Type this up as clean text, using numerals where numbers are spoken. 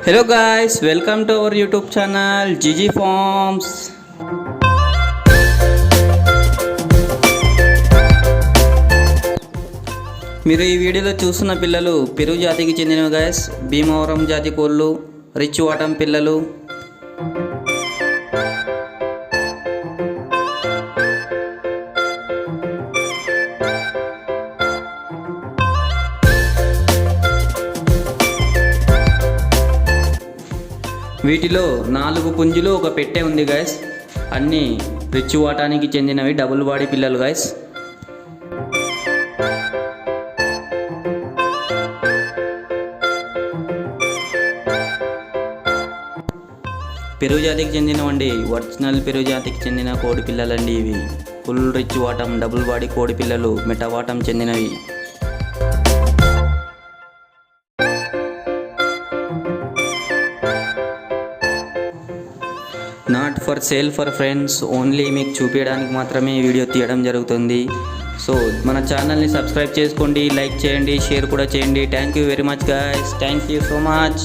Hello guys, welcome to our YouTube channel Gigi Farms. మీరు ఈ వీడియోలో చూస్తున్న పిల్లలు పెరుగు జాతికి చెందినవి గాయస్. భీమవరం జాతి కోళ్ళు, రిచ్ వాటం పిల్లలు. వీటిలో 4 పుంజులు ఒక పెట్టె ఉంది గాయస్. అన్నీ రిచ్ వాటానికి చెందినవి, డబుల్ బాడీ పిల్లలు గాయస్. పెరుగు జాతికి చెందినవండి, ఒరిజినల్ పెరుగు జాతికి చెందిన కోడి పిల్లలండి ఇవి. ఫుల్ రిచ్ వాటం డబుల్ బాడీ కోడి పిల్లలు, మెటా వాటం చెందినవి. Not for sale for friends, only మీకు చూపించడానికి మాత్రమే ఈ వీడియో తీయడం జరుగుతుంది. సో మన ఛానల్ని సబ్స్క్రైబ్ చేసుకోండి, లైక్ చేయండి, షేర్ కూడా చేయండి. Thank you very much guys, thank you so much.